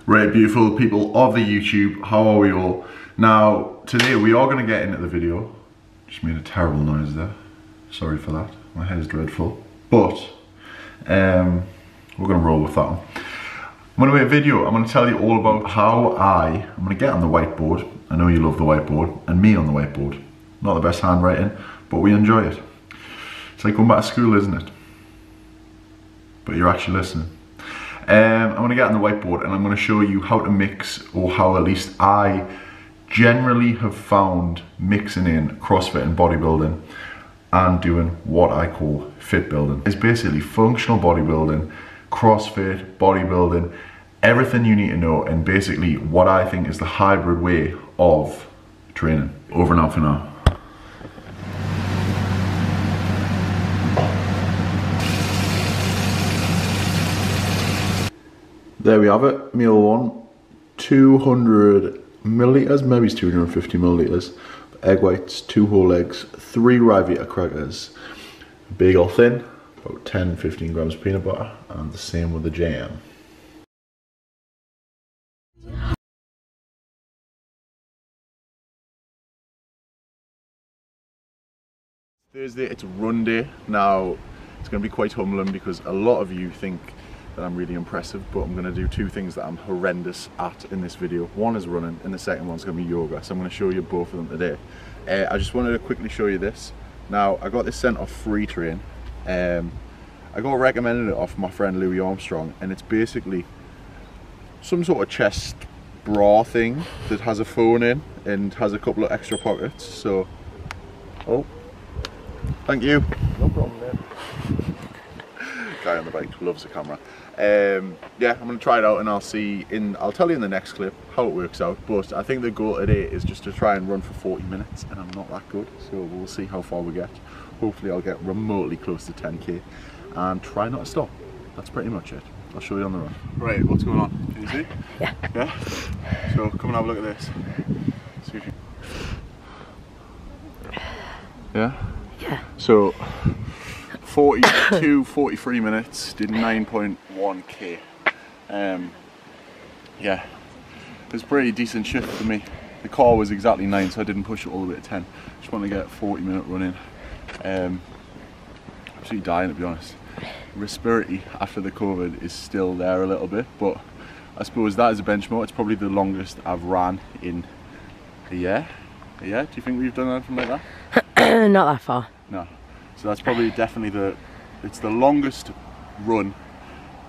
Right, beautiful people of the YouTube, how are we all? Now, today we are going to get into the video. Just made a terrible noise there. Sorry for that. My hair's dreadful. But, we're going to roll with that one. I'm going to make a video. I'm going to tell you all about how I'm going to get on the whiteboard. I know you love the whiteboard, and me on the whiteboard. Not the best handwriting, but we enjoy it. It's like going back to school, isn't it? But you're actually listening. I'm going to get on the whiteboard and I'm going to show you how to mix, or how at least I generally have found mixing in CrossFit and bodybuilding and doing what I call fit building. It's basically functional bodybuilding, CrossFit, bodybuilding, everything you need to know, and basically what I think is the hybrid way of training. Over and out for now. There we have it, meal one, 200 milliliters, maybe it's 250 milliliters, egg whites, 2 whole eggs, 3 Rivita crackers, bagel thin, about 10-15 grams of peanut butter, and the same with the jam. Thursday, it's a run day. Now, it's going to be quite humbling because a lot of you think that I'm really impressive, but I'm going to do 2 things that I'm horrendous at in this video. One is running and the second one's going to be yoga, so I'm going to show you both of them today. I just wanted to quickly show you this. Now, I got this sent off Free Train. I got recommended it off my friend Louis Armstrong, and it's basically some sort of chest bra thing that has a phone in and has a couple of extra pockets. So, oh, thank you. No problem, man. Guy on the bike loves the camera. Yeah, I'm gonna try it out and I'll tell you in the next clip how it works out. But I think the goal today is just to try and run for 40 minutes, and I'm not that good, so we'll see how far we get. Hopefully I'll get remotely close to 10k and try not to stop. That's pretty much it. I'll show you on the run. Right, what's going on? Can you see? Yeah. Yeah? So come and have a look at this. See if you... Yeah? Yeah. So 43 minutes, did 9.1k. Yeah, it was pretty decent shift for me. The car was exactly 9, so I didn't push it all the way to 10. Just want to get a 40-minute run in. Absolutely dying, to be honest. Respiratory after the COVID is still there a little bit, but I suppose that is a benchmark. It's probably the longest I've ran in a year. Do you think we've done anything like that? Not that far. No. So that's probably definitely it's the longest run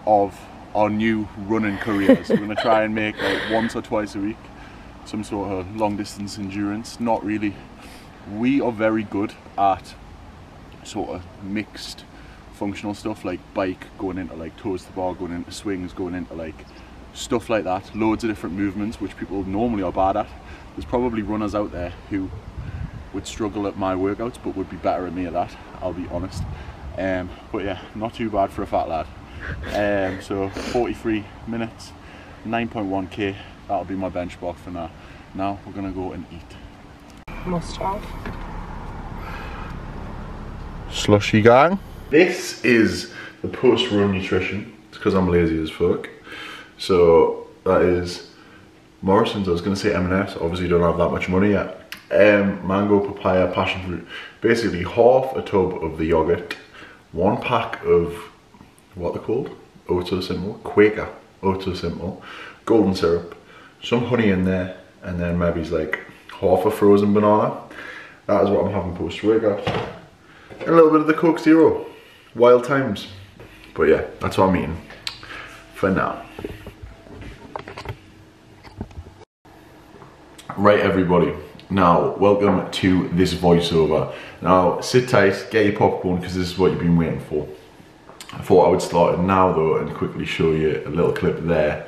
of our new running careers. We're going to try and make like once or twice a week some sort of long distance endurance. Not really. We are very good at sort of mixed functional stuff, like bike going into like toes to bar, going into swings, going into like stuff like that. Loads of different movements which people normally are bad at. There's probably runners out there who would struggle at my workouts but would be better at me at that, I'll be honest. But yeah, not too bad for a fat lad. So 43 minutes, 9.1k, that'll be my benchmark for now. Now we're gonna go and eat. Must have. Slushy gang. This is the post-run nutrition. It's because I'm lazy as fuck. So that is Morrison's. I was gonna say M&S, obviously don't have that much money yet. Mango, papaya, passion fruit. Basically half a tub of the yogurt, 1 pack of, what they're called? Oat Simple, Quaker Oat Simple, golden syrup, some honey in there, and then maybe it's like half a frozen banana. That is what I'm having post-workout. And a little bit of the Coke Zero. Wild times. But yeah, that's what I'm eating for now. Right, everybody. Now, welcome to this voiceover. Now, sit tight, get your popcorn, because this is what you've been waiting for. I thought I would start it now though and quickly show you a little clip there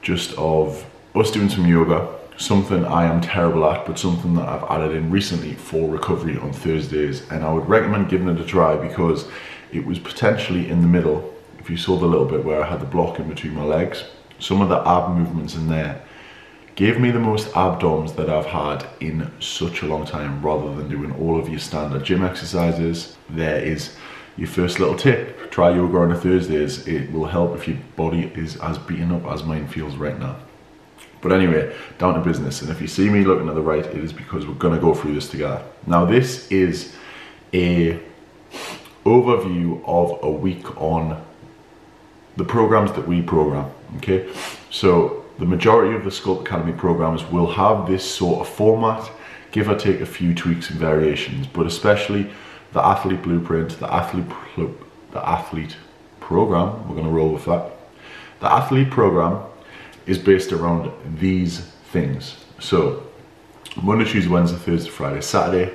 just of us doing some yoga. Something I am terrible at, but something that I've added in recently for recovery on Thursdays, and I would recommend giving it a try because it was potentially in the middle. If you saw the little bit where I had the block in between my legs, some of the ab movements in there gave me the most abdoms that I've had in such a long time, rather than doing all of your standard gym exercises. There is your first little tip, try yoga on a Thursdays. It will help if your body is as beaten up as mine feels right now. But anyway, down to business. And if you see me looking to the right, it is because we're gonna go through this together. Now this is a overview of a week on the programs that we program, okay? So the majority of the Sculpt Academy programs will have this sort of format, give or take a few tweaks and variations, but especially the athlete blueprint, the athlete program, we're gonna roll with that. The athlete program is based around these things. So Monday, Tuesday, Wednesday, Thursday, Friday, Saturday,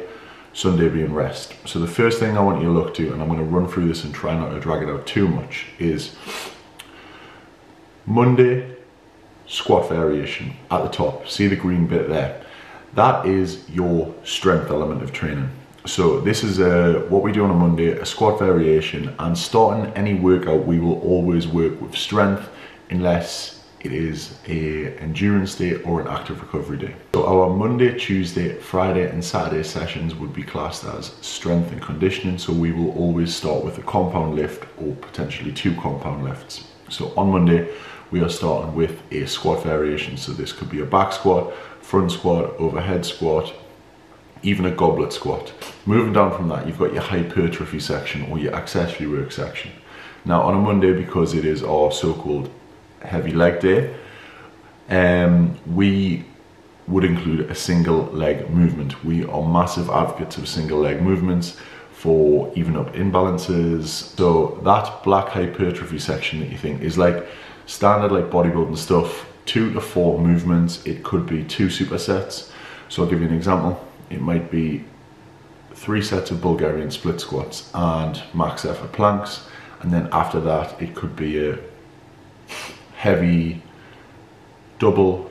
Sunday being rest. So the first thing I want you to look to, and I'm going to run through this and try not to drag it out too much, is Monday squat variation at the top. See the green bit there? That is your strength element of training. So this is what we do on a Monday, a squat variation, and starting any workout we will always work with strength unless it is a endurance day or an active recovery day. So our Monday, Tuesday, Friday and Saturday sessions would be classed as strength and conditioning. So we will always start with a compound lift or potentially 2 compound lifts. So on Monday, we are starting with a squat variation. So this could be a back squat, front squat, overhead squat, even a goblet squat. Moving down from that, you've got your hypertrophy section or your accessory work section. Now on a Monday, because it is our so-called heavy leg day, we would include a single leg movement. We are massive advocates of single leg movements for even up imbalances. So that black hypertrophy section that you think is like standard like bodybuilding stuff, 2 to 4 movements. It could be 2 supersets. So I'll give you an example. It might be 3 sets of Bulgarian split squats and max effort planks, and then after that it could be a heavy double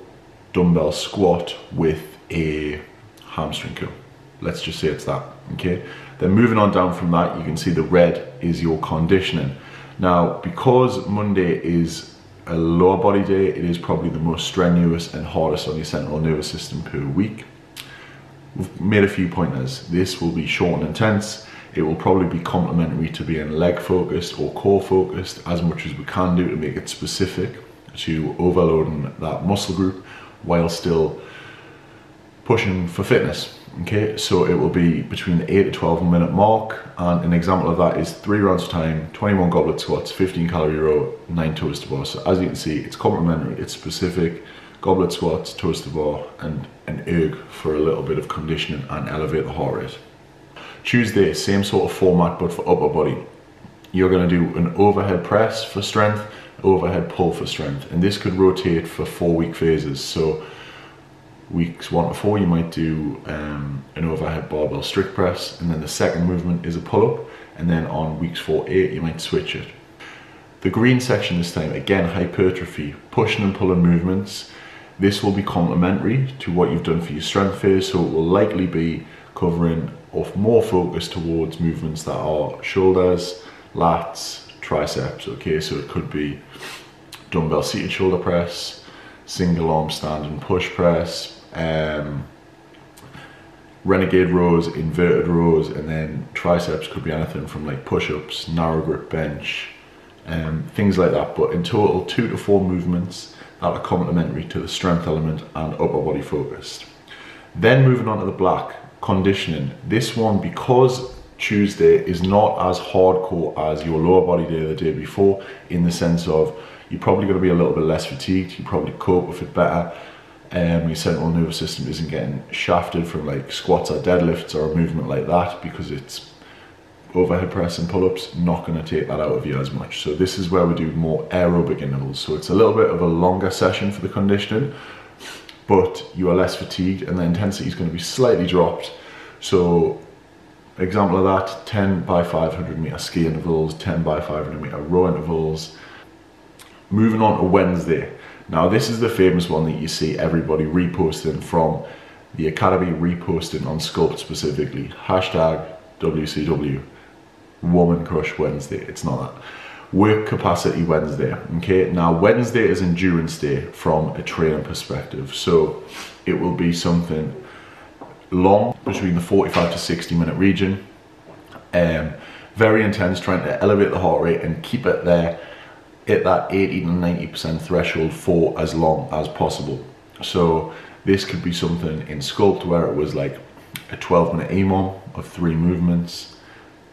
dumbbell squat with a hamstring curl. Let's just say it's that, okay? Then moving on down from that, you can see the red is your conditioning. Now, because Monday is a lower body day, it is probably the most strenuous and hardest on your central nervous system per week. We've made a few pointers. This will be short and intense. It will probably be complementary to being leg focused or core focused as much as we can do to make it specific to overloading that muscle group while still pushing for fitness. Okay, so it will be between the 8 to 12 minute mark, and an example of that is 3 rounds of time, 21 goblet squats, 15 calorie row, 9 toes to bar. So as you can see, it's complementary, it's specific. Goblet squats, toes to bar, and an erg for a little bit of conditioning and elevate the heart rate. Tuesday, same sort of format but for upper body. You're going to do an overhead press for strength, overhead pull for strength, and this could rotate for 4-week phases. So weeks 1 to 4 you might do an overhead barbell strict press, and then the second movement is a pull-up, and then on weeks 4 to 8 you might switch it. The green section this time, again hypertrophy, pushing and pulling movements. This will be complementary to what you've done for your strength phase, so it will likely be covering off more focus towards movements that are shoulders, lats, triceps. Okay, so it could be dumbbell seated shoulder press, single arm standing push press, renegade rows, inverted rows, and then triceps could be anything from like push-ups, narrow grip bench, things like that. But in total, 2 to 4 movements that are complementary to the strength element and upper body focused. Then moving on to the black, conditioning. This one, because Tuesday is not as hardcore as your lower body day the day before, in the sense of you're probably going to be a little bit less fatigued, you probably cope with it better, your central nervous system isn't getting shafted from like squats or deadlifts or a movement like that, because it's overhead press and pull-ups, not going to take that out of you as much. So this is where we do more aerobic intervals. So it's a little bit of a longer session for the conditioning, but you are less fatigued and the intensity is going to be slightly dropped. So example of that, 10 by 500 meter ski intervals, 10 by 500 meter row intervals. Moving on to Wednesday. Now this is the famous one that you see everybody reposting from the Academy, reposting on Sculpt specifically, hashtag WCW. Woman Crush Wednesday. It's not that. Work Capacity Wednesday. Okay, now Wednesday is endurance day from a training perspective, so it will be something long, between the 45 to 60 minute region. Very intense, trying to elevate the heart rate and keep it there at that 80 to 90% threshold for as long as possible. So this could be something in sculpt where it was like a 12-minute EMOM of 3 movements,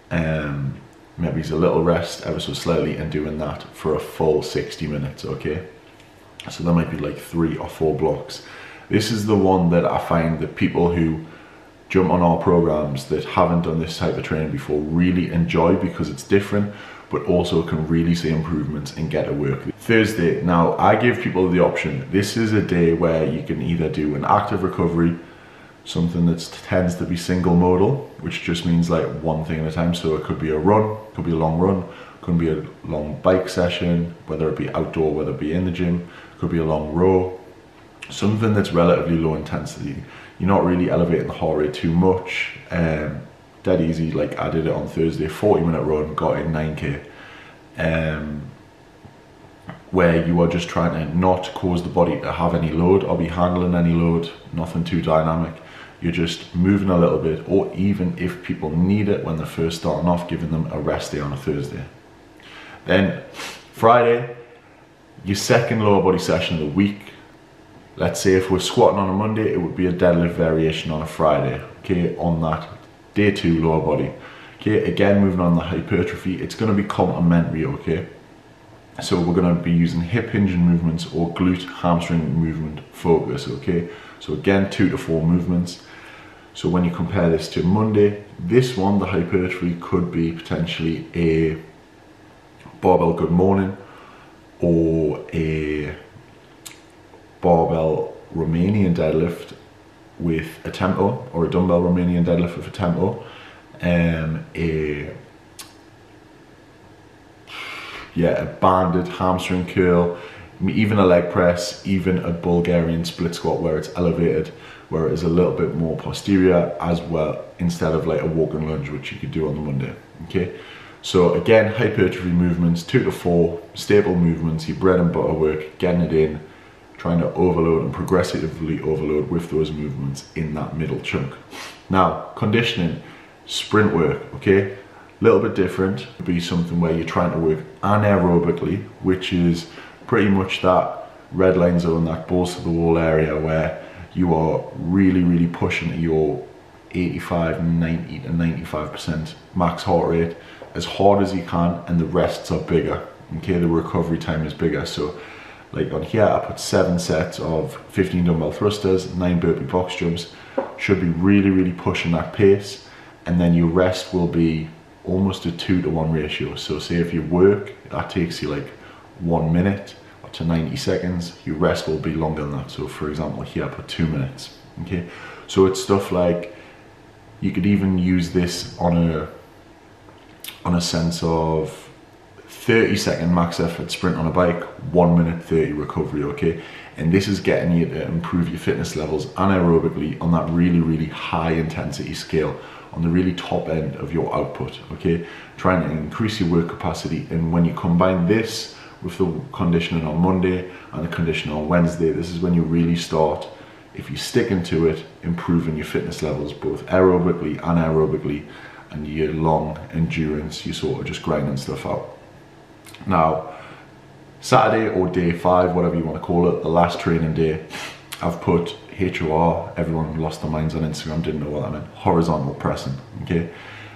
maybe it's a little rest ever so slightly, and doing that for a full 60 minutes, okay? So there might be like 3 or 4 blocks. This is the one that I find that people who jump on our programs that haven't done this type of training before really enjoy, because it's different, but also can really see improvements and get to work. Thursday, now I give people the option. This is a day where you can either do an active recovery, something that tends to be single modal, which just means like one thing at a time. So it could be a run, could be a long run, could be a long bike session, whether it be outdoor, whether it be in the gym, could be a long row, something that's relatively low intensity. You're not really elevating the heart rate too much, dead easy. Like I did it on Thursday, 40-minute run, got in 9k, where you are just trying to not cause the body to have any load or be handling any load, nothing too dynamic. You're just moving a little bit, or even if people need it when they're first starting off, giving them a rest day on a Thursday. Then Friday, your second lower body session of the week. Let's say if we're squatting on a Monday, it would be a deadlift variation on a Friday, okay, on that day 2 lower body. Okay, again, moving on the hypertrophy, it's going to be complementary, okay? So we're going to be using hip hinging movements or glute hamstring movement focus, okay? So again, 2 to 4 movements. So when you compare this to Monday, this one, the hypertrophy, could be potentially a barbell good morning, or a barbell Romanian deadlift with a tempo, or a dumbbell Romanian deadlift with a tempo, a banded hamstring curl, even a leg press, even a Bulgarian split squat where it's elevated, where it is a little bit more posterior as well, instead of like a walking lunge, which you could do on the Monday, okay? So again, hypertrophy movements, 2 to 4, staple movements, your bread and butter work, getting it in, trying to overload and progressively overload with those movements in that middle chunk. Now, conditioning, sprint work, okay? A little bit different. It would be something where you're trying to work anaerobically, which is pretty much that red line zone, that balls to the wall area where you are really, really pushing to your 85, 90 to 95% max heart rate as hard as you can, and the rests are bigger, okay? The recovery time is bigger. So like on here, I put 7 sets of 15 dumbbell thrusters, 9 burpee box jumps. Should be really, really pushing that pace. And then your rest will be almost a 2 to 1 ratio. So say if you work, that takes you like 1 minute up to 90 seconds, your rest will be longer than that. So for example, here I put 2 minutes, okay? So it's stuff like, you could even use this on a sense of 30-second max effort sprint on a bike, 1 minute 30 recovery, okay? And this is getting you to improve your fitness levels anaerobically on that really, really high intensity scale, on the really top end of your output, okay? Trying to increase your work capacity. And when you combine this with the conditioning on Monday and the conditioning on Wednesday, this is when you really start, if you stick into it, improving your fitness levels, both aerobically, anaerobically, and your long endurance, you sort of just grinding stuff out. Now, Saturday or day 5, whatever you want to call it, the last training day, I've put HOR, everyone lost their minds on Instagram, didn't know what that meant, horizontal pressing, okay?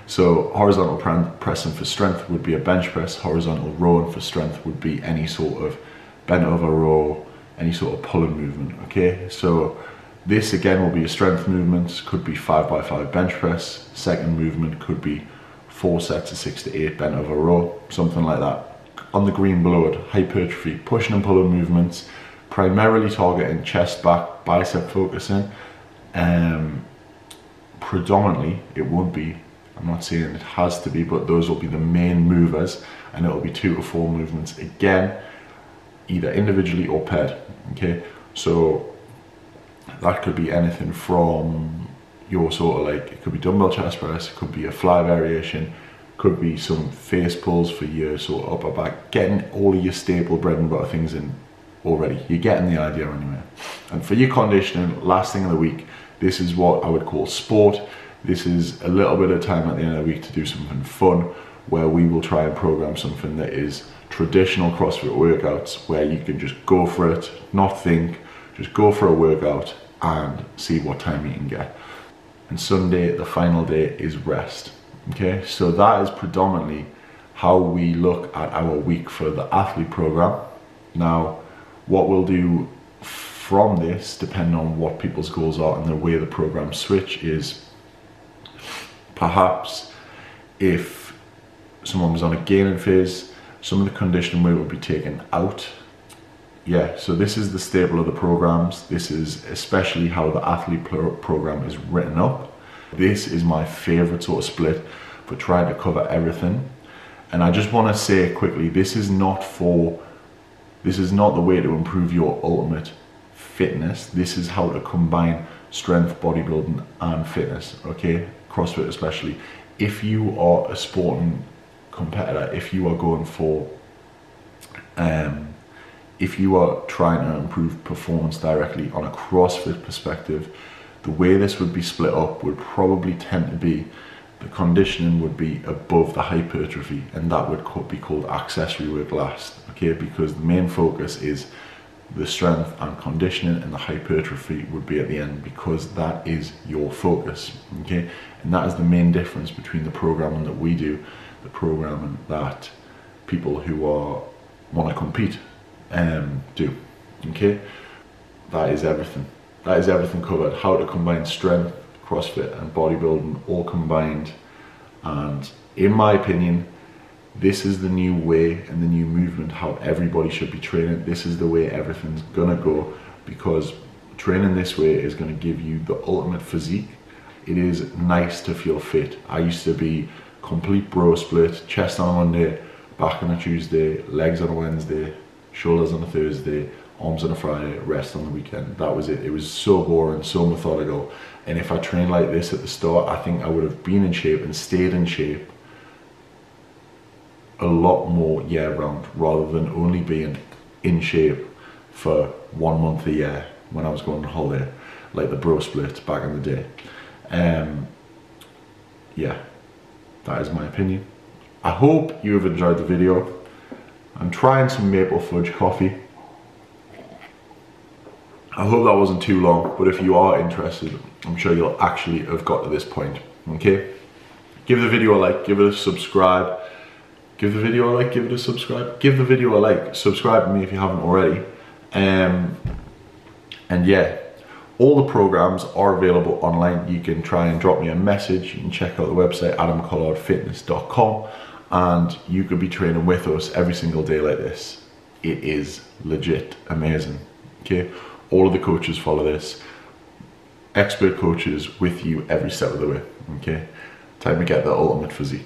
So horizontal pressing for strength would be a bench press, horizontal rowing for strength would be any sort of bent over row, any sort of pulling movement, okay? So this again will be a strength movement, could be 5x5 bench press, second movement could be 4 sets of 6 to 8 bent over row, something like that. On the green below it, hypertrophy, pushing and pulling movements, primarily targeting chest, back, bicep focusing. Predominantly, it would be, I'm not saying it has to be, but those will be the main movers, and it'll be 2 to 4 movements, again, either individually or paired, okay? So that could be anything from your sort of like, it could be dumbbell chest press, it could be a fly variation, could be some face pulls for your sort of upper back, getting all of your staple bread and butter things in already. You're getting the idea anyway. And for your conditioning, last thing of the week, this is what I would call sport. This is a little bit of time at the end of the week to do something fun, where we will try and program something that is traditional CrossFit workouts, where you can just go for it, not think, just go for a workout and see what time you can get. And Sunday, the final day, is rest. Okay, so that is predominantly how we look at our week for the athlete program. Now, what we'll do from this, depending on what people's goals are and the way the programs switch, is perhaps if someone was on a gaining phase, some of the conditioning weight will be taken out. Yeah, so this is the staple of the programs. This is especially how the athlete program is written up. This is my favorite sort of split for trying to cover everything. And I just want to say quickly, this is not the way to improve your ultimate fitness. This is how to combine strength, bodybuilding and fitness, okay? CrossFit especially. If you are a sporting competitor, if you are going for if you are trying to improve performance directly on a CrossFit perspective, the way this would be split up would probably tend to be the conditioning would be above the hypertrophy, and that would be called accessory work last, okay? Because the main focus is the strength and conditioning, and the hypertrophy would be at the end, because that is your focus, okay? And that is the main difference between the programming that we do, the programming that people who want to compete do, okay? That is everything. That is everything covered. How to combine strength, CrossFit and bodybuilding all combined. And in my opinion, this is the new way and the new movement, how everybody should be training. This is the way everything's gonna go, because training this way is gonna give you the ultimate physique. It is nice to feel fit. I used to be complete bro split, chest on a Monday, back on a Tuesday, legs on a Wednesday, shoulders on a Thursday, arms on a Friday, rest on the weekend. That was it. It was so boring, so methodical. And if I trained like this at the start, I think I would have been in shape and stayed in shape a lot more year round, rather than only being in shape for 1 month a year when I was going on holiday, like the bro split back in the day. Yeah, that is my opinion. I hope you have enjoyed the video. I'm trying some maple fudge coffee. I hope that wasn't too long, but if you are interested, I'm sure you'll actually have got to this point, okay? Give the video a like, give it a subscribe. Give the video a like, give it a subscribe. Give the video a like, subscribe to me if you haven't already. And yeah, all the programs are available online. You can try and drop me a message. You can check out the website, adamcollardfitness.com, and you could be training with us every single day like this. It is legit amazing, okay? All of the coaches follow this. Expert coaches with you every step of the way, okay? Time to get the ultimate physique.